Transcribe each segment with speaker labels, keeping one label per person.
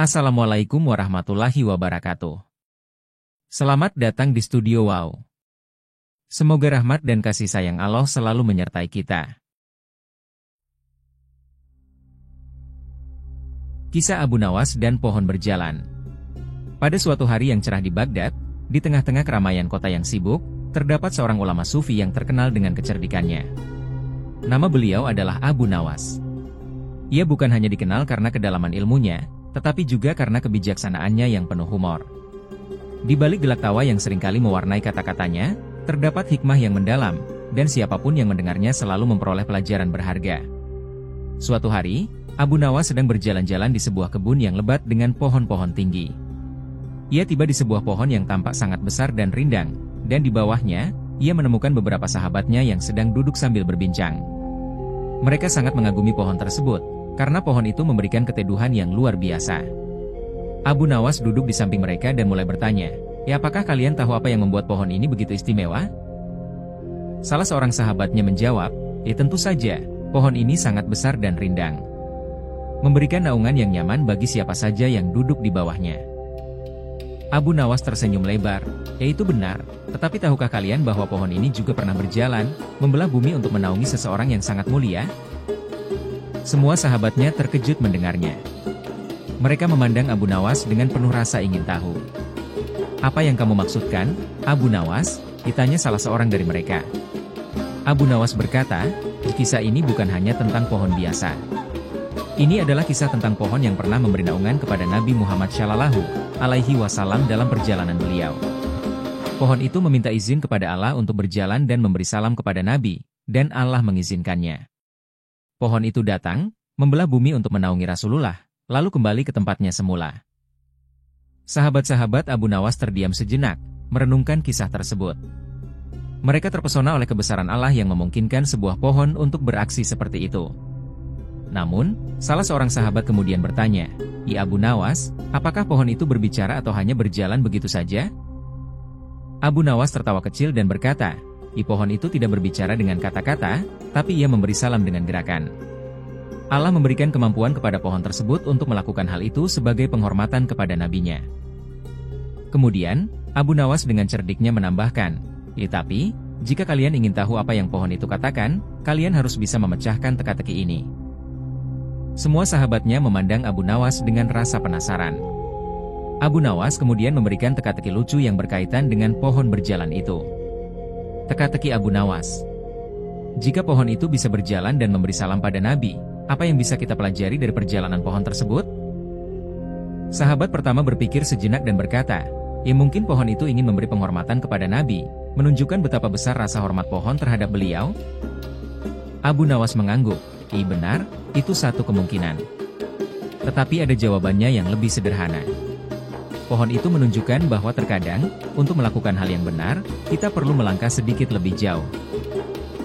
Speaker 1: Assalamualaikum warahmatullahi wabarakatuh. Selamat datang di Studio Wow. Semoga rahmat dan kasih sayang Allah selalu menyertai kita. Kisah Abu Nawas dan pohon berjalan. Pada suatu hari yang cerah di Baghdad, di tengah-tengah keramaian kota yang sibuk, terdapat seorang ulama sufi yang terkenal dengan kecerdikannya. Nama beliau adalah Abu Nawas. Ia bukan hanya dikenal karena kedalaman ilmunya, tetapi juga karena kebijaksanaannya yang penuh humor. Di balik gelak tawa yang seringkali mewarnai kata-katanya, terdapat hikmah yang mendalam, dan siapapun yang mendengarnya selalu memperoleh pelajaran berharga. Suatu hari, Abu Nawas sedang berjalan-jalan di sebuah kebun yang lebat dengan pohon-pohon tinggi. Ia tiba di sebuah pohon yang tampak sangat besar dan rindang, dan di bawahnya, ia menemukan beberapa sahabatnya yang sedang duduk sambil berbincang. Mereka sangat mengagumi pohon tersebut, karena pohon itu memberikan keteduhan yang luar biasa. Abu Nawas duduk di samping mereka dan mulai bertanya, apakah kalian tahu apa yang membuat pohon ini begitu istimewa? Salah seorang sahabatnya menjawab, tentu saja, pohon ini sangat besar dan rindang. Memberikan naungan yang nyaman bagi siapa saja yang duduk di bawahnya. Abu Nawas tersenyum lebar, itu benar, tetapi tahukah kalian bahwa pohon ini juga pernah berjalan, membelah bumi untuk menaungi seseorang yang sangat mulia? Semua sahabatnya terkejut mendengarnya. Mereka memandang Abu Nawas dengan penuh rasa ingin tahu. Apa yang kamu maksudkan, Abu Nawas? Ditanya salah seorang dari mereka. Abu Nawas berkata, kisah ini bukan hanya tentang pohon biasa. Ini adalah kisah tentang pohon yang pernah memberi naungan kepada Nabi Muhammad SAW dalam perjalanan beliau. Pohon itu meminta izin kepada Allah untuk berjalan dan memberi salam kepada Nabi, dan Allah mengizinkannya. Pohon itu datang, membelah bumi untuk menaungi Rasulullah, lalu kembali ke tempatnya semula. Sahabat-sahabat Abu Nawas terdiam sejenak, merenungkan kisah tersebut. Mereka terpesona oleh kebesaran Allah yang memungkinkan sebuah pohon untuk beraksi seperti itu. Namun, salah seorang sahabat kemudian bertanya, Abu Nawas, apakah pohon itu berbicara atau hanya berjalan begitu saja? Abu Nawas tertawa kecil dan berkata, pohon itu tidak berbicara dengan kata-kata, tapi ia memberi salam dengan gerakan. Allah memberikan kemampuan kepada pohon tersebut untuk melakukan hal itu sebagai penghormatan kepada nabinya. Kemudian, Abu Nawas dengan cerdiknya menambahkan, tapi, jika kalian ingin tahu apa yang pohon itu katakan, kalian harus bisa memecahkan teka-teki ini. Semua sahabatnya memandang Abu Nawas dengan rasa penasaran. Abu Nawas kemudian memberikan teka-teki lucu yang berkaitan dengan pohon berjalan itu. Teka-teki Abu Nawas. Jika pohon itu bisa berjalan dan memberi salam pada Nabi, apa yang bisa kita pelajari dari perjalanan pohon tersebut? Sahabat pertama berpikir sejenak dan berkata, mungkin pohon itu ingin memberi penghormatan kepada Nabi, menunjukkan betapa besar rasa hormat pohon terhadap beliau. Abu Nawas mengangguk, benar, itu satu kemungkinan. Tetapi ada jawabannya yang lebih sederhana. Pohon itu menunjukkan bahwa terkadang, untuk melakukan hal yang benar, kita perlu melangkah sedikit lebih jauh.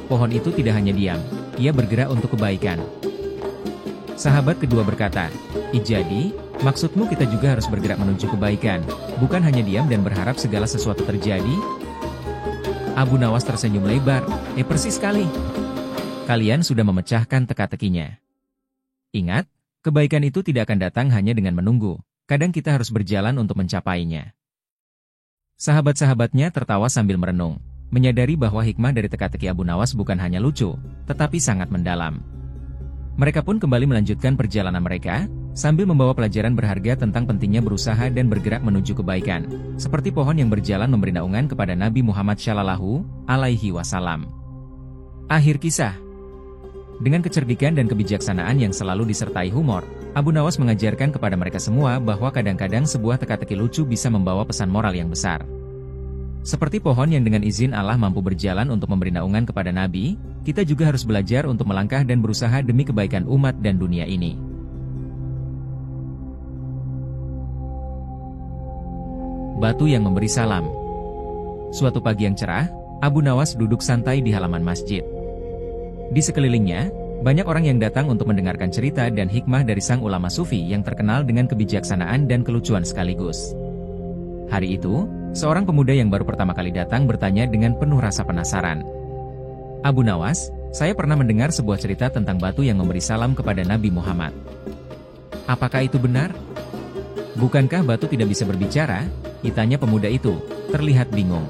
Speaker 1: Pohon itu tidak hanya diam, ia bergerak untuk kebaikan. Sahabat kedua berkata, jadi, maksudmu kita juga harus bergerak menuju kebaikan, bukan hanya diam dan berharap segala sesuatu terjadi? Abu Nawas tersenyum lebar, persis sekali. Kalian sudah memecahkan teka-tekinya. Ingat, kebaikan itu tidak akan datang hanya dengan menunggu. Kadang kita harus berjalan untuk mencapainya. Sahabat-sahabatnya tertawa sambil merenung, menyadari bahwa hikmah dari teka-teki Abu Nawas bukan hanya lucu, tetapi sangat mendalam. Mereka pun kembali melanjutkan perjalanan mereka, sambil membawa pelajaran berharga tentang pentingnya berusaha dan bergerak menuju kebaikan, seperti pohon yang berjalan memberi naungan kepada Nabi Muhammad SAW. Akhir kisah. Dengan kecerdikan dan kebijaksanaan yang selalu disertai humor, Abu Nawas mengajarkan kepada mereka semua bahwa kadang-kadang sebuah teka-teki lucu bisa membawa pesan moral yang besar. Seperti pohon yang dengan izin Allah mampu berjalan untuk memberi naungan kepada Nabi, kita juga harus belajar untuk melangkah dan berusaha demi kebaikan umat dan dunia ini. Batu yang memberi salam. Suatu pagi yang cerah, Abu Nawas duduk santai di halaman masjid. Di sekelilingnya, banyak orang yang datang untuk mendengarkan cerita dan hikmah dari sang ulama sufi yang terkenal dengan kebijaksanaan dan kelucuan sekaligus. Hari itu, seorang pemuda yang baru pertama kali datang bertanya dengan penuh rasa penasaran. Abu Nawas, saya pernah mendengar sebuah cerita tentang batu yang memberi salam kepada Nabi Muhammad. Apakah itu benar? Bukankah batu tidak bisa berbicara? Tanya pemuda itu, terlihat bingung.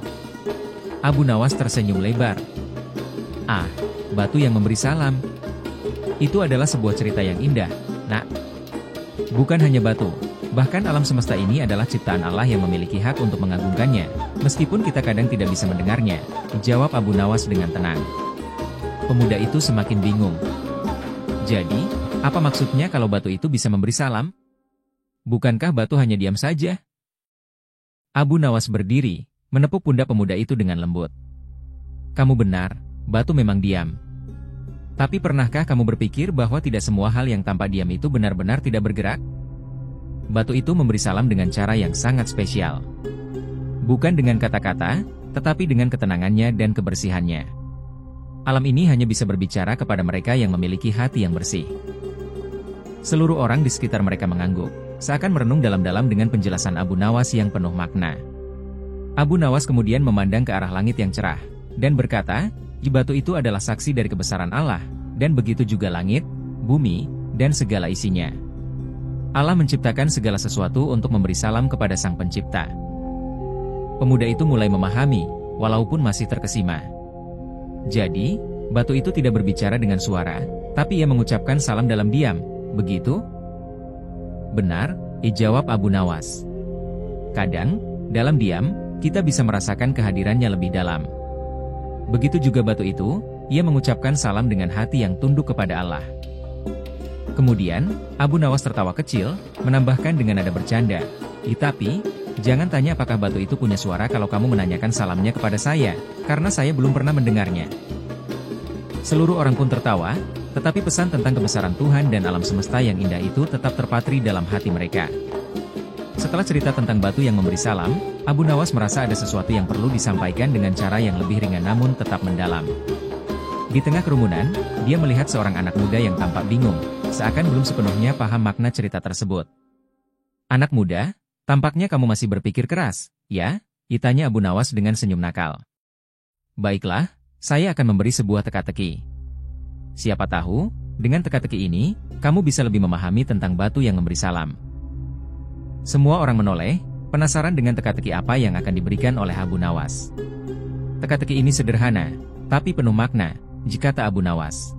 Speaker 1: Abu Nawas tersenyum lebar. Ah, batu yang memberi salam. Itu adalah sebuah cerita yang indah, nak. Bukan hanya batu, bahkan alam semesta ini adalah ciptaan Allah yang memiliki hak untuk mengagungkannya, meskipun kita kadang tidak bisa mendengarnya, jawab Abu Nawas dengan tenang. Pemuda itu semakin bingung. Jadi, apa maksudnya kalau batu itu bisa memberi salam? Bukankah batu hanya diam saja? Abu Nawas berdiri, menepuk pundak pemuda itu dengan lembut. Kamu benar, batu memang diam. Tapi pernahkah kamu berpikir bahwa tidak semua hal yang tampak diam itu benar-benar tidak bergerak? Batu itu memberi salam dengan cara yang sangat spesial. Bukan dengan kata-kata, tetapi dengan ketenangannya dan kebersihannya. Alam ini hanya bisa berbicara kepada mereka yang memiliki hati yang bersih. Seluruh orang di sekitar mereka mengangguk, seakan merenung dalam-dalam dengan penjelasan Abu Nawas yang penuh makna. Abu Nawas kemudian memandang ke arah langit yang cerah, dan berkata, batu itu adalah saksi dari kebesaran Allah, dan begitu juga langit, bumi, dan segala isinya. Allah menciptakan segala sesuatu untuk memberi salam kepada Sang Pencipta. Pemuda itu mulai memahami, walaupun masih terkesima. Jadi, batu itu tidak berbicara dengan suara, tapi ia mengucapkan salam dalam diam, begitu? Benar, jawab Abu Nawas. Kadang, dalam diam, kita bisa merasakan kehadirannya lebih dalam. Begitu juga batu itu, ia mengucapkan salam dengan hati yang tunduk kepada Allah. Kemudian, Abu Nawas tertawa kecil, menambahkan dengan nada bercanda, tapi, jangan tanya apakah batu itu punya suara kalau kamu menanyakan salamnya kepada saya, karena saya belum pernah mendengarnya. Seluruh orang pun tertawa, tetapi pesan tentang kebesaran Tuhan dan alam semesta yang indah itu tetap terpatri dalam hati mereka. Setelah cerita tentang batu yang memberi salam, Abu Nawas merasa ada sesuatu yang perlu disampaikan dengan cara yang lebih ringan namun tetap mendalam. Di tengah kerumunan, dia melihat seorang anak muda yang tampak bingung, seakan belum sepenuhnya paham makna cerita tersebut. Anak muda, tampaknya kamu masih berpikir keras, ya? Tanya Abu Nawas dengan senyum nakal. Baiklah, saya akan memberi sebuah teka-teki. Siapa tahu, dengan teka-teki ini, kamu bisa lebih memahami tentang batu yang memberi salam. Semua orang menoleh, penasaran dengan teka-teki apa yang akan diberikan oleh Abu Nawas. Teka-teki ini sederhana, tapi penuh makna, kata Abu Nawas.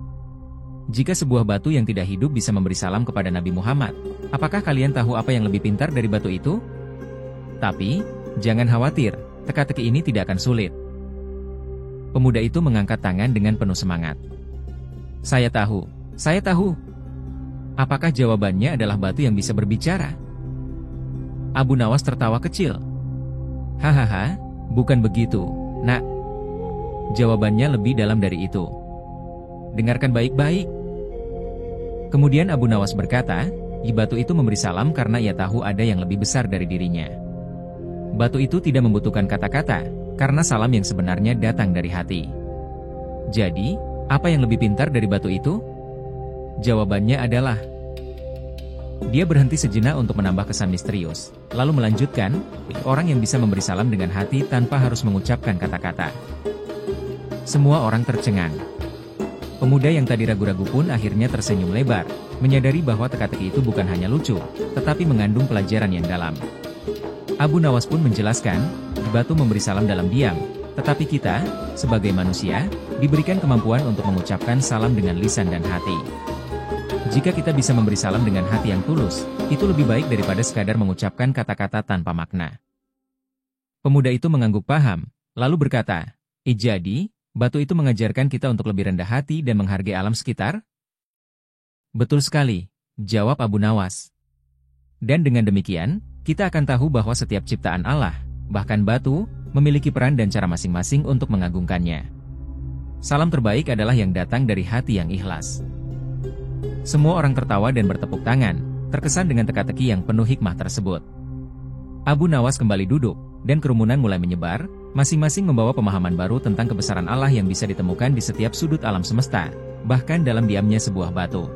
Speaker 1: Jika sebuah batu yang tidak hidup bisa memberi salam kepada Nabi Muhammad, apakah kalian tahu apa yang lebih pintar dari batu itu? Tapi, jangan khawatir, teka-teki ini tidak akan sulit. Pemuda itu mengangkat tangan dengan penuh semangat. Saya tahu, saya tahu. Apakah jawabannya adalah batu yang bisa berbicara? Abu Nawas tertawa kecil. Hahaha, bukan begitu, nak. Jawabannya lebih dalam dari itu. Dengarkan baik-baik. Kemudian Abu Nawas berkata, batu itu memberi salam karena ia tahu ada yang lebih besar dari dirinya. Batu itu tidak membutuhkan kata-kata, karena salam yang sebenarnya datang dari hati. Jadi, apa yang lebih pintar dari batu itu? Jawabannya adalah... Dia berhenti sejenak untuk menambah kesan misterius, lalu melanjutkan, orang yang bisa memberi salam dengan hati tanpa harus mengucapkan kata-kata. Semua orang tercengang. Pemuda yang tadi ragu-ragu pun akhirnya tersenyum lebar, menyadari bahwa teka-teki itu bukan hanya lucu, tetapi mengandung pelajaran yang dalam. Abu Nawas pun menjelaskan, batu memberi salam dalam diam, tetapi kita, sebagai manusia, diberikan kemampuan untuk mengucapkan salam dengan lisan dan hati. Jika kita bisa memberi salam dengan hati yang tulus, itu lebih baik daripada sekadar mengucapkan kata-kata tanpa makna. Pemuda itu mengangguk paham, lalu berkata, jadi, batu itu mengajarkan kita untuk lebih rendah hati dan menghargai alam sekitar? Betul sekali, jawab Abu Nawas. Dan dengan demikian, kita akan tahu bahwa setiap ciptaan Allah, bahkan batu, memiliki peran dan cara masing-masing untuk mengagungkannya. Salam terbaik adalah yang datang dari hati yang ikhlas. Semua orang tertawa dan bertepuk tangan, terkesan dengan teka-teki yang penuh hikmah tersebut. Abu Nawas kembali duduk, dan kerumunan mulai menyebar, masing-masing membawa pemahaman baru tentang kebesaran Allah yang bisa ditemukan di setiap sudut alam semesta, bahkan dalam diamnya sebuah batu.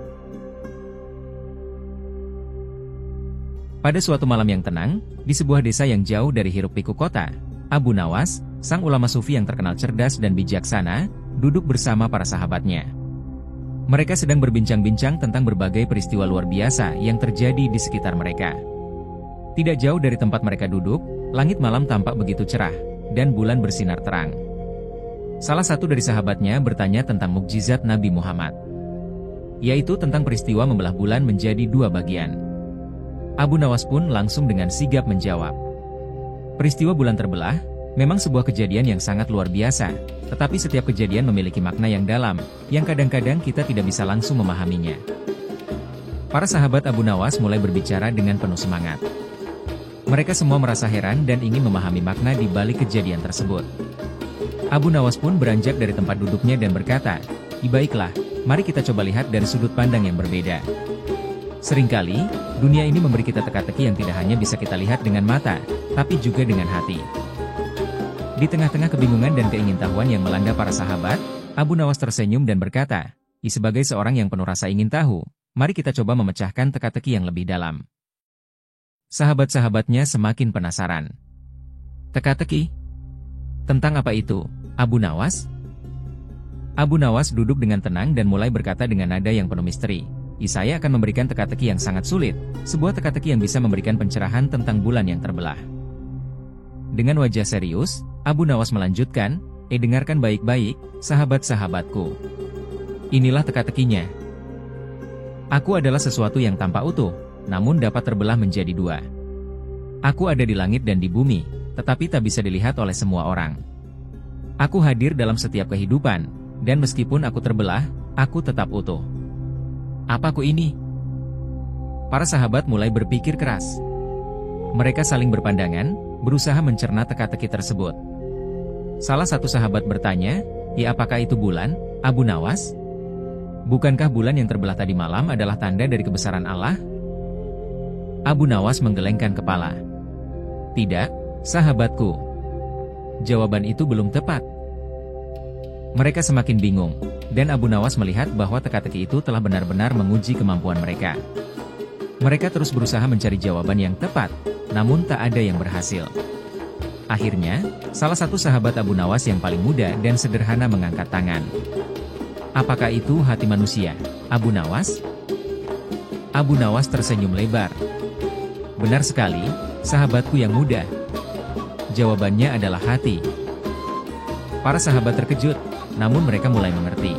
Speaker 1: Pada suatu malam yang tenang, di sebuah desa yang jauh dari hiruk-pikuk kota, Abu Nawas, sang ulama sufi yang terkenal cerdas dan bijaksana, duduk bersama para sahabatnya. Mereka sedang berbincang-bincang tentang berbagai peristiwa luar biasa yang terjadi di sekitar mereka. Tidak jauh dari tempat mereka duduk, langit malam tampak begitu cerah, dan bulan bersinar terang. Salah satu dari sahabatnya bertanya tentang mukjizat Nabi Muhammad, yaitu tentang peristiwa membelah bulan menjadi dua bagian. Abu Nawas pun langsung dengan sigap menjawab, peristiwa bulan terbelah memang sebuah kejadian yang sangat luar biasa, tetapi setiap kejadian memiliki makna yang dalam, yang kadang-kadang kita tidak bisa langsung memahaminya. Para sahabat Abu Nawas mulai berbicara dengan penuh semangat. Mereka semua merasa heran dan ingin memahami makna di balik kejadian tersebut. Abu Nawas pun beranjak dari tempat duduknya dan berkata, baiklah, mari kita coba lihat dari sudut pandang yang berbeda. Seringkali, dunia ini memberi kita teka-teki yang tidak hanya bisa kita lihat dengan mata, tapi juga dengan hati. Di tengah-tengah kebingungan dan keingintahuan yang melanda para sahabat, Abu Nawas tersenyum dan berkata, sebagai seorang yang penuh rasa ingin tahu, mari kita coba memecahkan teka-teki yang lebih dalam. Sahabat-sahabatnya semakin penasaran. Teka-teki? Tentang apa itu, Abu Nawas? Abu Nawas duduk dengan tenang dan mulai berkata dengan nada yang penuh misteri, saya akan memberikan teka-teki yang sangat sulit, sebuah teka-teki yang bisa memberikan pencerahan tentang bulan yang terbelah. Dengan wajah serius, Abu Nawas melanjutkan, dengarkan baik-baik, sahabat-sahabatku. Inilah teka-tekinya. Aku adalah sesuatu yang tampak utuh, namun dapat terbelah menjadi dua. Aku ada di langit dan di bumi, tetapi tak bisa dilihat oleh semua orang. Aku hadir dalam setiap kehidupan, dan meskipun aku terbelah, aku tetap utuh. Apa aku ini? Para sahabat mulai berpikir keras. Mereka saling berpandangan, berusaha mencerna teka-teki tersebut. Salah satu sahabat bertanya, apakah itu bulan, Abu Nawas? Bukankah bulan yang terbelah tadi malam adalah tanda dari kebesaran Allah? Abu Nawas menggelengkan kepala. Tidak, sahabatku. Jawaban itu belum tepat. Mereka semakin bingung, dan Abu Nawas melihat bahwa teka-teki itu telah benar-benar menguji kemampuan mereka. Mereka terus berusaha mencari jawaban yang tepat, namun tak ada yang berhasil. Akhirnya, salah satu sahabat Abu Nawas yang paling muda dan sederhana mengangkat tangan. Apakah itu hati manusia, Abu Nawas? Abu Nawas tersenyum lebar. Benar sekali, sahabatku yang muda. Jawabannya adalah hati. Para sahabat terkejut, namun mereka mulai mengerti.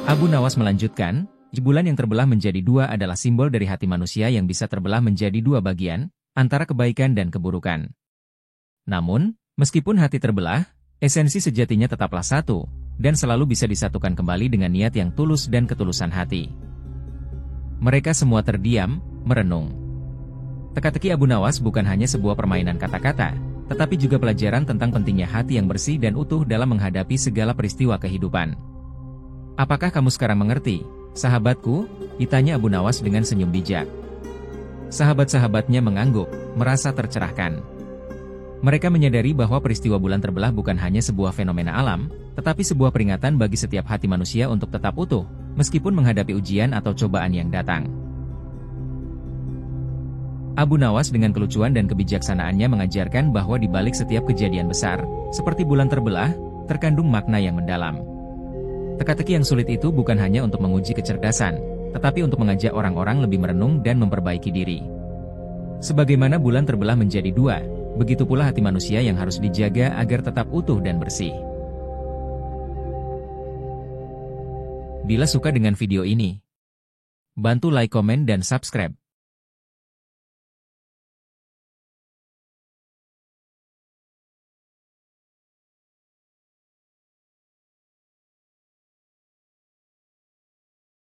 Speaker 1: Abu Nawas melanjutkan, bulan yang terbelah menjadi dua adalah simbol dari hati manusia yang bisa terbelah menjadi dua bagian, antara kebaikan dan keburukan. Namun, meskipun hati terbelah, esensi sejatinya tetaplah satu, dan selalu bisa disatukan kembali dengan niat yang tulus dan ketulusan hati. Mereka semua terdiam, merenung. Teka-teki Abu Nawas bukan hanya sebuah permainan kata-kata, tetapi juga pelajaran tentang pentingnya hati yang bersih dan utuh dalam menghadapi segala peristiwa kehidupan. Apakah kamu sekarang mengerti, sahabatku? Tanya Abu Nawas dengan senyum bijak. Sahabat-sahabatnya mengangguk, merasa tercerahkan. Mereka menyadari bahwa peristiwa bulan terbelah bukan hanya sebuah fenomena alam, tetapi sebuah peringatan bagi setiap hati manusia untuk tetap utuh, meskipun menghadapi ujian atau cobaan yang datang. Abu Nawas dengan kelucuan dan kebijaksanaannya mengajarkan bahwa di balik setiap kejadian besar, seperti bulan terbelah, terkandung makna yang mendalam. Teka-teki yang sulit itu bukan hanya untuk menguji kecerdasan, tetapi untuk mengajak orang-orang lebih merenung dan memperbaiki diri. Sebagaimana bulan terbelah menjadi dua, begitu pula hati manusia yang harus dijaga agar tetap utuh dan bersih. Bila suka dengan video ini, bantu like, komen, dan subscribe.